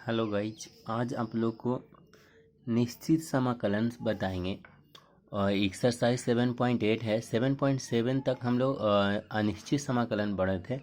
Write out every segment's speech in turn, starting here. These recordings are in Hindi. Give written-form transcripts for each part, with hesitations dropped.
हेलो गाइज, आज आप लोग को निश्चित समाकलन बताएंगे। और एक्सरसाइज 7.8 है। 7.7 तक हम लोग अनिश्चित समाकलन पढ़े थे।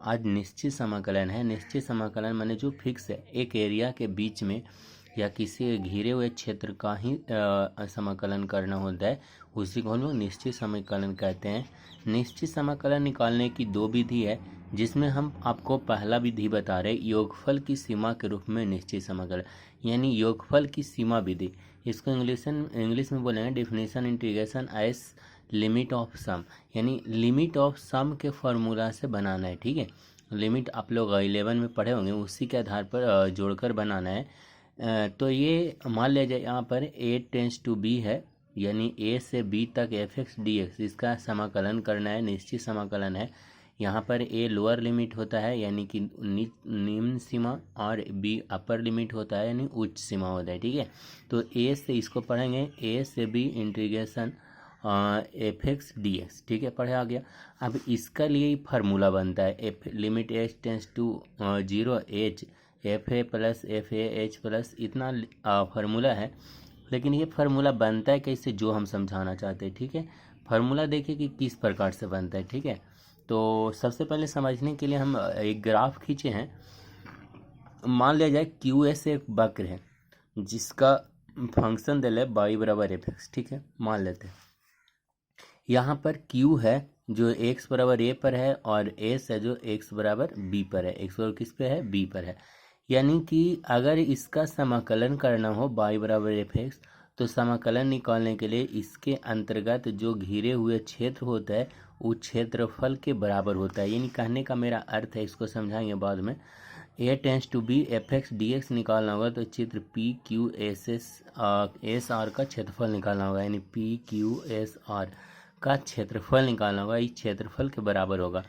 आज निश्चित समाकलन है। निश्चित समाकलन माने जो फिक्स है, एक एरिया के बीच में या किसी घिरे हुए क्षेत्र का ही समाकलन करना होता है, उसी को हम लोग निश्चित समाकलन कहते हैं। निश्चित समाकलन निकालने की दो विधि है, जिसमें हम आपको पहला विधि बता रहे योगफल की सीमा के रूप में निश्चित समाकलन, यानी योगफल की सीमा विधि। इसको इंग्लिश में बोलेंगे definition integration as limit of sum, यानी लिमिट ऑफ सम के फॉर्मूला से बनाना है। ठीक है, लिमिट आप लोग 11 में पढ़े होंगे, उसी के आधार पर जोड़कर बनाना है। तो ये मान लिया जाए यहाँ पर a टेंस टू b है, यानी a से b तक f(x) dx इसका समाकलन करना है। निश्चित समाकलन है। यहाँ पर a लोअर लिमिट होता है यानी कि निम्न सीमा, और b अपर लिमिट होता है यानी उच्च सीमा होता है। ठीक है, तो a से इसको पढ़ेंगे a से b इंटीग्रेशन f(x) dx। ठीक है, पढ़े आ गया। अब इसका लिए फार्मूला बनता है f limit h tends to 0 h F A plus F A H plus, इतना फार्मूला है। लेकिन ये फार्मूला बनता है कैसे, जो हम समझाना चाहते हैं। ठीक है, फार्मूला देखिए कि किस प्रकार से बनता है। ठीक है, तो सबसे पहले समझने के लिए हम एक ग्राफ खींचे हैं। मान लिया जाए क्यू एस एक वक्र है जिसका फंक्शन दिल है y बराबर एफ एक्स। ठीक है, मान लेते हैं यहाँ पर q है जो x बराबर a पर है, और s है जो x बराबर b पर है। x बराबर किस पे है, b पर है। यानी कि अगर इसका समाकलन करना हो y बराबर एफ एक्स, तो समाकलन निकालने के लिए इसके अंतर्गत जो घिरे हुए क्षेत्र होता है वो क्षेत्रफल के बराबर होता है। यानी कहने का मेरा अर्थ है, इसको समझाएंगे बाद में। a tends to b F X D X निकालना होगा तो चित्र P Q S S R का क्षेत्रफल निकालना होगा, यानी पी क्यू एस आर का क्षेत्रफल निकालना होगा। इस क्षेत्रफल के बराबर होगा।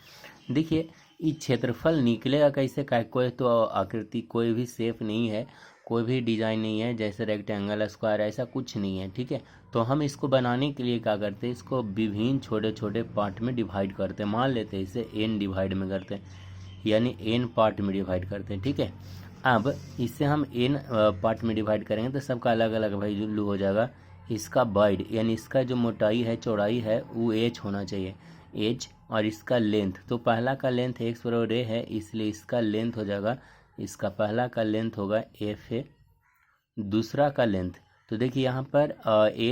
देखिए ये क्षेत्रफल निकलेगा कैसे, कोई तो आकृति, कोई भी शेप नहीं है, कोई भी डिजाइन नहीं है, जैसे रेक्टेंगल स्क्वायर ऐसा कुछ नहीं है। ठीक है, तो हम इसको बनाने के लिए क्या करते हैं, इसको विभिन्न छोटे छोटे पार्ट में डिवाइड करते हैं। मान लेते हैं इसे n डिवाइड में करते हैं, यानी n पार्ट में डिवाइड करते हैं। ठीक है, अब इसे हम n पार्ट में डिवाइड करेंगे तो सबका अलग अलग वैल्यू हो जाएगा। इसका वाइड यानी इसका जो मोटाई है, चौड़ाई है, वो h होना चाहिए, h, और इसका लेंथ, तो पहला का लेंथ x बराबर a है, इसलिए इसका लेंथ हो जाएगा, इसका पहला का लेंथ होगा एफ ए। दूसरा का लेंथ, तो देखिए यहाँ पर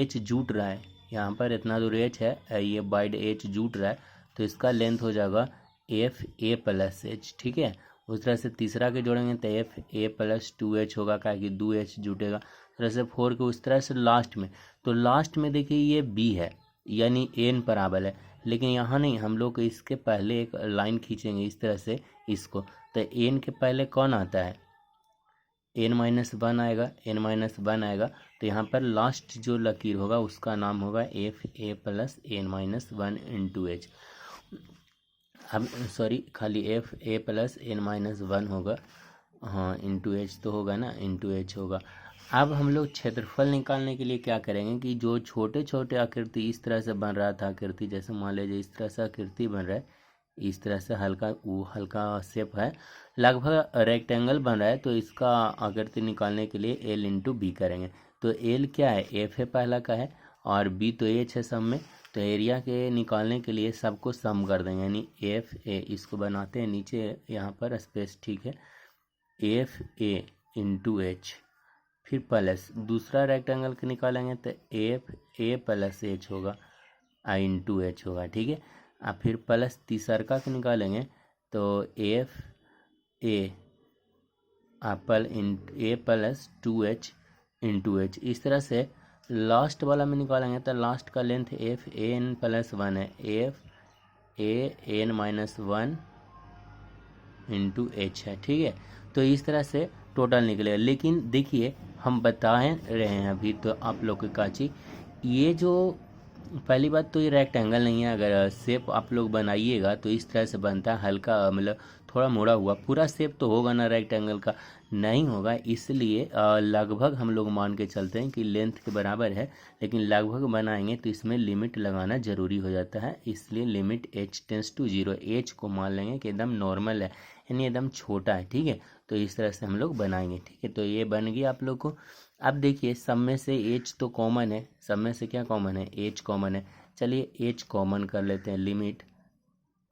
h जुट रहा है, यहाँ पर इतना दूर h है, ये वाइड h जुट रहा है, तो इसका लेंथ हो जाएगा एफ ए प्लस एच। ठीक है, उस तरह से तीसरा के जोड़ेंगे तो एफ ए प्लस 2h होगा, क्या कि 2h जुटेगा। उस तरह से 4 के, उस तरह से लास्ट में, तो लास्ट में देखिए ये b है, यानी n बराबर है। लेकिन यहाँ नहीं, हम लोग इसके पहले एक लाइन खींचेंगे इस तरह से इसको, तो n के पहले कौन आता है, n-1 आएगा, n-1 आएगा, तो यहाँ पर लास्ट जो लकीर होगा उसका नाम होगा F A plus n-1 into H. अब सॉरी, खाली एफ ए प्लस n-1 होगा, हाँ, इंटू एच तो होगा ना, इंटू एच होगा। अब हम लोग क्षेत्रफल निकालने के लिए क्या करेंगे कि जो छोटे छोटे आकृति इस तरह से बन रहा था, आकृति जैसे मान लीजिए इस तरह से आकृति बन रहा है, इस तरह से हल्का, वो हल्का शेप है, लगभग रेक्टेंगल बन रहा है, तो इसका आकृति निकालने के लिए एल इंटू बी करेंगे। तो एल क्या है, एफ है पहला का है, और बी तो एच है सब में, तो एरिया के निकालने के लिए सबको सम कर देंगे, यानी एफ ए, इसको बनाते हैं नीचे यहाँ पर स्पेस। ठीक है, एफ ए इंटू एच, फिर प्लस दूसरा रेक्टेंगल के निकालेंगे तो एफ ए प्लस एच होगा, आई इंटू एच होगा। ठीक है, अब फिर प्लस तीसरा के निकालेंगे तो F A A plus 2h into H. इस तरह से लास्ट वाला में निकालेंगे तो लास्ट का length F A N plus 1 है, F A N -1 into H है। ठीक है, तो इस तरह से टोटल निकलेगा। लेकिन देखिए हम बता रहे हैं अभी तो आप लोग की काची, ये जो पहली बात तो ये रेक्टेंगल नहीं है। अगर शेप आप लोग बनाइएगा तो इस तरह से बनता है, हल्का मतलब थोड़ा मुड़ा हुआ, पूरा शेप तो होगा ना रेक्टेंगल का, नहीं होगा। इसलिए लगभग हम लोग मान के चलते हैं कि लेंथ के बराबर है, लेकिन लगभग बनाएंगे तो इसमें लिमिट लगाना ज़रूरी हो जाता है। इसलिए limit h tends to 0, h को मान लेंगे कि एकदम नॉर्मल है, यानी एकदम छोटा है, ठीक है। तो इस तरह से हम लोग बनाएंगे, ठीक है। तो ये बन गया आप लोग को। अब देखिए सब में से एच तो कॉमन है, सब में से क्या कॉमन है, एच कॉमन है। चलिए एच कॉमन कर लेते हैं, limit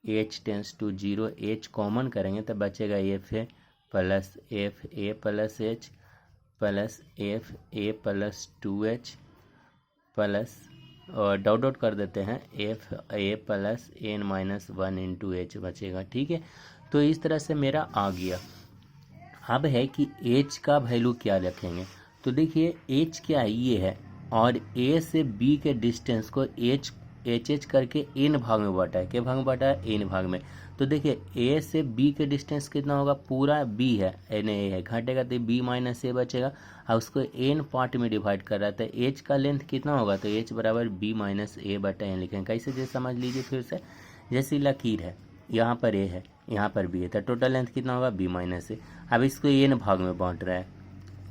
H tends to 0, H common करेंगे तो बचेगा F A plus F A plus H plus F A plus 2h plus और डॉट डॉट कर देते हैं F A plus N minus 1 into H बचेगा, ठीक है। तो इस तरह से मेरा आ गया। अब है कि एच का वैल्यू क्या रखेंगे। तो देखिए एच क्या है, ये है, और ए से बी के डिस्टेंस को एच करके एन भाग में बांटा है। क्या भाग में बांटा है, एन भाग में। तो देखिए ए से बी के डिस्टेंस कितना होगा, पूरा बी है, एन ए है, घटेगा तो बी माइनस ए बचेगा, और उसको एन पार्ट में डिवाइड कर रहा था। एच का लेंथ कितना होगा, तो एच बराबर बी माइनस ए बटा एन लिखेंगे। कैसे, जैसे समझ लीजिए फिर से, जैसी लकीर है, यहाँ पर ए है, यहाँ पर बी है, तो टोटल लेंथ कितना होगा, बी माइनस ए। अब इसको एन भाग में बांट रहा है,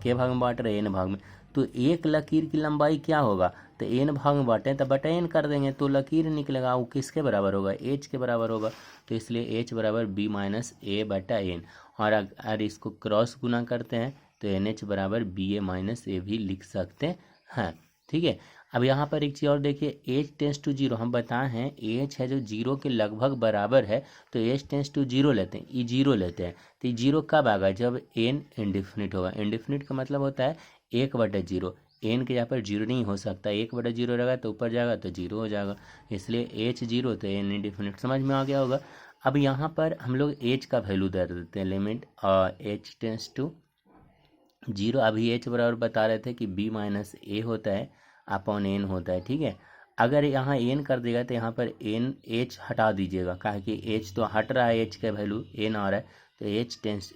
के भाग में बांट रहे हैं, एन भाग में। तो एक लकीर की लंबाई क्या होगा, तो एन भाग में बांटे तो बटा एन कर देंगे, तो लकीर निकलेगा, वो किसके बराबर होगा, एच के बराबर होगा। तो इसलिए एच बराबर बी माइनस ए बटा एन। और अगर इसको क्रॉस गुना करते हैं तो एन एच बराबर बी ए माइनस ए भी लिख सकते हैं, ठीक है। अब यहाँ पर एक चीज़ और देखिए, एच टेंस टू 0 हम बताए हैं, एच है जो 0 के लगभग बराबर है, तो एच टेंस टू 0 लेते हैं, ये 0 लेते हैं। तो ये 0 कब आएगा, जब एन इंडिफिनिट होगा। इंडिफिनिट का मतलब होता है 1/0। एन के यहाँ पर 0 नहीं हो सकता, 1/0 रहेगा तो ऊपर जाएगा तो 0 हो जाएगा, इसलिए एच 0 तो एन इंडिफिनिट। समझ में आ गया होगा। अब यहाँ पर हम लोग एच का वैल्यू दे देते हैं, लिमिट एच टेंस टू 0। अभी एच बराबर बता रहे थे कि बी माइनस ए होता है अपॉन एन होता है, ठीक है। अगर यहाँ एन कर देगा तो यहाँ पर एन एच हटा दीजिएगा, कहा कि एच तो हट रहा है, एच का वैल्यू एन आ रहा है, तो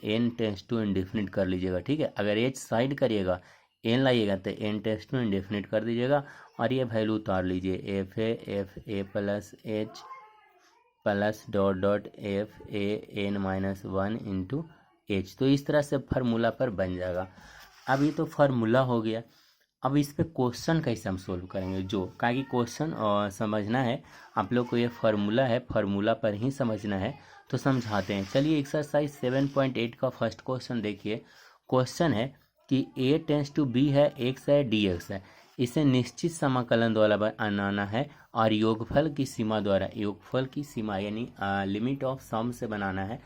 एन टेंस टू इंडेफिनिट कर लीजिएगा, ठीक है। अगर एच साइड करिएगा, एन लाइएगा, तो एन टेंस टू इंडेफिनिट कर दीजिएगा, और ये वैल्यू उतार लीजिए, F A plus H plus dot dot F A N minus 1 into H. तो इस तरह से फार्मूला पर बन जाएगा। अब ये तो फार्मूला हो गया। अब इस पे क्वेश्चन कैसे हम सोल्व करेंगे, जो क्या कि क्वेश्चन समझना है आप लोग को, ये फार्मूला है, फार्मूला पर ही समझना है, तो समझाते हैं। चलिए एक्सरसाइज 7.8 का फर्स्ट क्वेश्चन देखिए। क्वेश्चन है कि ए टेंस टू बी है, एक्स है, डी एक्स है, इसे निश्चित समाकलन द्वारा बनाना है, और योगफल की सीमा द्वारा, योगफल की सीमा यानी लिमिट ऑफ सम से बनाना है,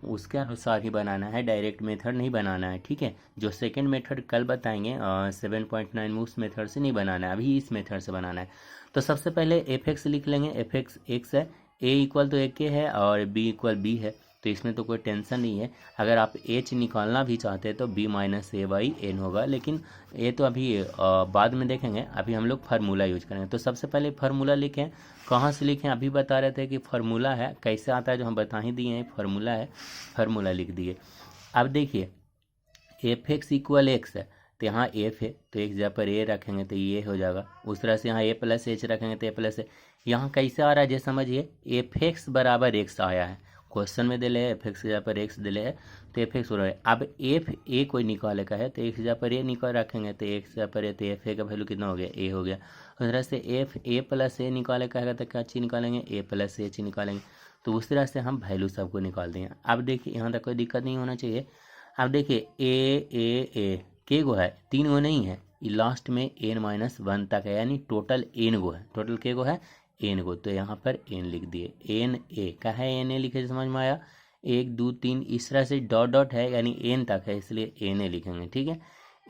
उसके अनुसार ही बनाना है, डायरेक्ट मेथड नहीं बनाना है, ठीक है। जो सेकंड मेथड कल बताएंगे 7.9 में, उस मेथड से नहीं बनाना है, अभी इस मेथड से बनाना है। तो सबसे पहले एफ एक्स लिख लेंगे, एफ एक्स एक्स है, ए इक्वल तो एक है और बी इक्वल बी है, तो इसमें तो कोई टेंशन नहीं है। अगर आप एच निकालना भी चाहते हैं तो B minus A by N होगा, लेकिन ये तो अभी बाद में देखेंगे, अभी हम लोग फार्मूला यूज करेंगे। तो सबसे पहले फार्मूला लिखें, कहाँ से लिखें, अभी बता रहे थे कि फार्मूला है, कैसे आता है जो हम बता ही दिए हैं, फार्मूला है, फार्मूला लिख दिए। अब देखिए एफ एक्स इक्वल एक्स है, तो यहाँ एफ है, तो एक जगह पर ए रखेंगे तो ये हो जाएगा, उस तरह से यहाँ ए प्लस एच रखेंगे तो ए प्लस ए। यहाँ कैसे आ रहा है, जैसे समझिए एफ एक्स बराबर एक्स आया है, क्वेश्चन में दिले है एफ एक्स की जगह पर एक्स दिले है, तो एफ एक्स हो रहा है। अब एफ ए कोई निकाले का है, तो एक जगह पर ए निकाल रखेंगे, तो एक जगह पर ए, तो एफ ए का वैल्यू कितना हो गया, ए हो गया। उस तरह से एफ ए प्लस ए निकाले का है, तो क्या चीज़ निकालेंगे, ए प्लस एच निकालेंगे, तो उस तरह से हम वैल्यू सबको निकाल देंगे। अब देखिए यहाँ तक कोई दिक्कत नहीं होना चाहिए। अब देखिए ए के गो है, 3 गो नहीं है, ये लास्ट में एन माइनस 1 तक है, यानी टोटल एन गो है, टोटल के गो है, एन गो, तो यहाँ पर एन लिख दिए, एन ए का है, एन ए लिखे, समझ में आया। 1 2 3 इस तरह से डॉट डॉट है, यानी एन तक है, इसलिए एन ए लिखेंगे, ठीक है।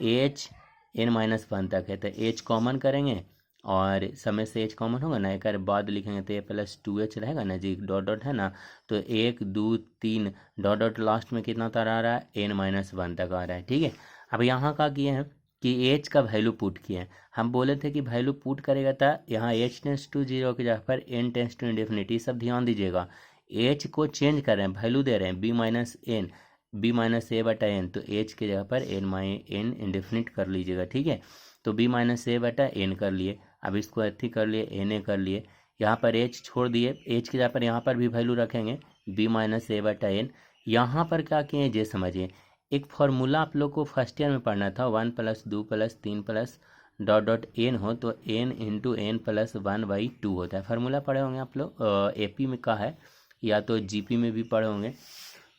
एच एन माइनस 1 तक है, तो एच कॉमन करेंगे, और समय से एच कॉमन होगा ना, एक बाद लिखेंगे तो ए प्लस 2h रहेगा ना जी, डॉट डॉट है ना, तो 1 2 3 डॉट डॉट लास्ट में कितना तक आ रहा है, एन माइनस 1 तक आ रहा है, ठीक है। अब यहाँ का किए हैं कि एच का वैल्यू पुट किए हैं, हम बोले थे कि वैल्यू पुट करेगा था, यहाँ एच टेंस टू 0 की जगह पर एन टेंस टू इंडेफिनिटी, सब ध्यान दीजिएगा, एच को चेंज कर रहे हैं, वैल्यू दे रहे हैं B minus N, B minus A बटा एन, तो एच की जगह पर एन इंडेफिनिट कर लीजिएगा, ठीक है। तो बी माइनस ए बटा एन कर लिए, अब इसको अथी कर लिए, एन ए कर लिए, यहाँ पर एच छोड़ दिए, एच की जगह पर यहाँ पर भी वैल्यू रखेंगे बी माइनस ए बटा एन। यहाँ पर क्या किए ये समझिए, एक फार्मूला आप लोग को फर्स्ट ईयर में पढ़ना था, 1 + 2 + 3 प्लस डॉट डॉट एन हो तो एन इंटू एन प्लस 1/2 होता है। फार्मूला पढ़े होंगे आप लोग, एपी में का है या तो जीपी में भी पढ़े होंगे,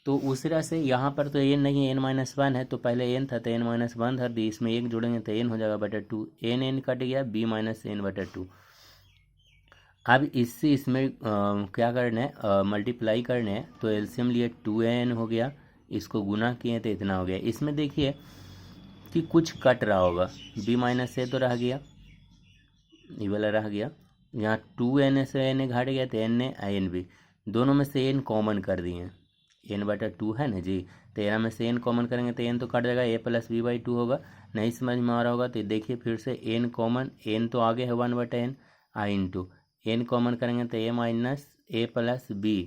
तो उस तरह से यहाँ पर तो एन नहीं है, n-1 है, तो पहले एन था तो n-1 था, तो इसमें एक जोड़ेंगे तो एन हो जाएगा बटा 2, एन कट गया, b माइनस एन बटा 2। अब इससे इसमें क्या करना है, मल्टीप्लाई करना है, तो एलसीएम लिए 2n हो गया, इसको गुना किए तो इतना हो गया। इसमें देखिए कि कुछ कट रहा होगा, b माइनस ए तो रह गया, ये वाला रह गया, यहाँ 2n से n घट गया तो n एन बी, दोनों में से n कॉमन कर दिए, n बटा 2 है ना जी, तो यहाँ में से n कॉमन करेंगे तो n तो कट जाएगा, a प्लस बी बाई 2 होगा। नहीं समझ में आ रहा होगा तो देखिए फिर से n कॉमन, n तो आगे है 1 बटा n, I into N common करेंगे तो a minus A plus B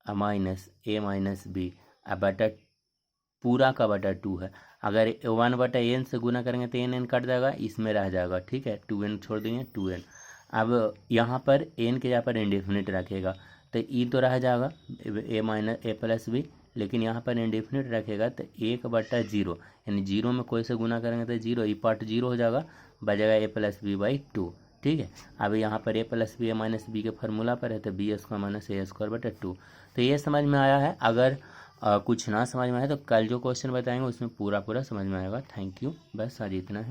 minus A minus B, अब बटा पूरा का बटा 2 है, अगर 1 बटा एन से गुना करेंगे तो एन कट जाएगा, इसमें रह जाएगा, ठीक है, 2n छोड़ देंगे 2n। अब यहाँ पर एन के यहाँ पर इंडेफिनिट रखेगा तो ई तो रह जाएगा ए माइनस ए प्लस बी, लेकिन यहाँ पर इंडेफिनिट रखेगा तो 1 बटा 0, यानी 0 में कोई से गुना करेंगे तो 0, ई पार्ट 0 हो जाएगा, बचेगा ए प्लस बी बाई 2, ठीक है। अब यहाँ पर ए प्लस बी ए माइनस बी के फार्मूला पर है तो बी स्क्वायर माइनस ए स्क्वायर बटा 2। तो ये समझ में आया है। अगर कुछ ना समझ में आए तो कल जो क्वेश्चन बताएंगे उसमें पूरा समझ में आएगा। थैंक यू, बस आज इतना है।